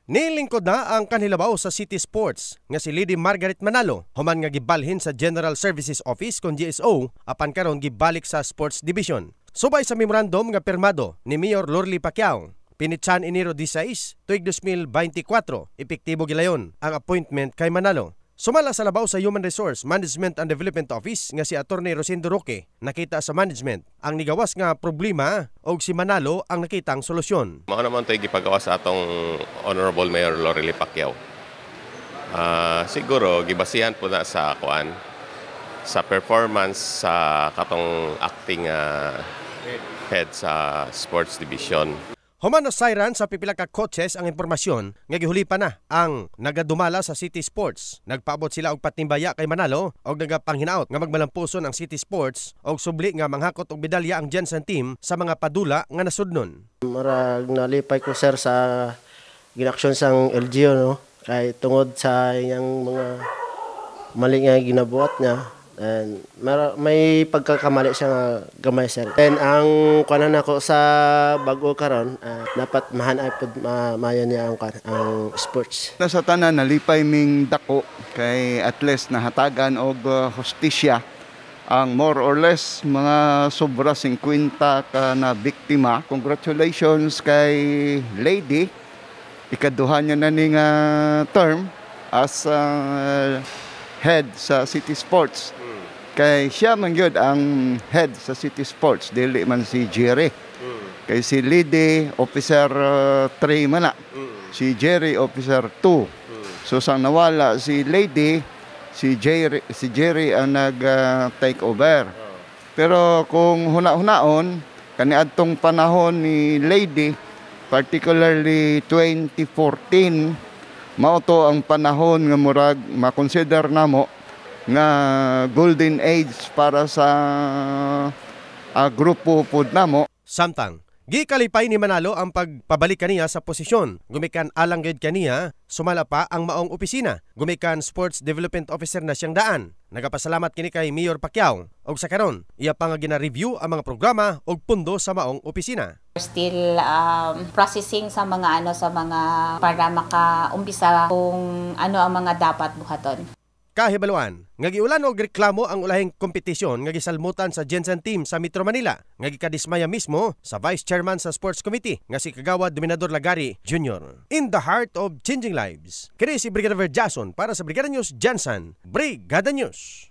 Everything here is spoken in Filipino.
Nilingkod na ang kanhilabaw sa City Sports nga si Lady Margaret Manalo human nga gibalhin sa General Services Office kon GSO apan karon gibalik sa Sports Division. Subay sa memorandum nga pirmado ni Mayor Lorly Pacquiao, pinitsan Enero 16, tuig 2024, epektibo gilayon ang appointment kay Manalo. Sumala sa labaw sa Human Resource Management and Development Office nga si Attorney Rosendo Roque, nakita sa management ang nigawas nga problema o si Manalo ang nakitang solusyon. Mao naman tayo gipagawa sa atong Honorable Mayor Lorly Pacquiao. Siguro gibasihan po na sa sa performance sa katong acting head sa Sports Division. Human na siren sa pipila ka coaches ang impormasyon nga gihulipan na ang nagadumala sa City Sports. Nagpaabot sila og patimbaya kay Manalo og nagapanghinaot nga magmalampuson ang City Sports og subli nga manghakot og medalya ang Jensen team sa mga padula nga nasudnon. Marag nalipay ko sir sa ginaksyon sang LGU no kay tungod sa iyang mga mali nga ginabuhat niya. And may pagkakamali siya nga gamay sir. And ang kuanan ako sa bago karon dapat mahanay pud mayan niya ang sports. Sa tanan nalipay ming dako kay at least nahatagan og hustisya ang more or less mga sobra 50 ka na biktima. Congratulations kay Lady. Ikaduha niya na ning term as head sa City Sports. Kay siya man gyud ang head sa City Sports, dili man si Jerry. Kay si Lady officer 3 man na. Si Jerry officer 2. So sang nawala si Lady, si Jerry ang nag-take over. Pero kung huna-hunaon kaniadtong panahon ni Lady, particularly 2014, mao to ang panahon nga murag ma-consider namo nga golden age para sa grupo pud namo. Samtang gikalipay ni Manalo ang pagpabalik kaniya sa posisyon. Gumikan alang gid kaniya, sumala pa ang maong opisina. Gumikan Sports Development Officer na siyang daan. Nagapasalamat kini kay Mayor Pacquiao og sa karon iya pa nga gina-review ang mga programa og pundo sa maong opisina. Still processing sa mga para makaumpisa kung ano ang mga dapat buhaton. Kahibaluan, nga giulan og reklamo ang ulahing kompetisyon nga gisalmutan sa Jensen team sa Metro Manila, nga gikadismaya mismo sa Vice Chairman sa Sports Committee nga si Kagawad Dominador Lagari Jr. In the heart of changing lives, kini si Brigadier Jason para sa Brigada News Jensen, Brigada News.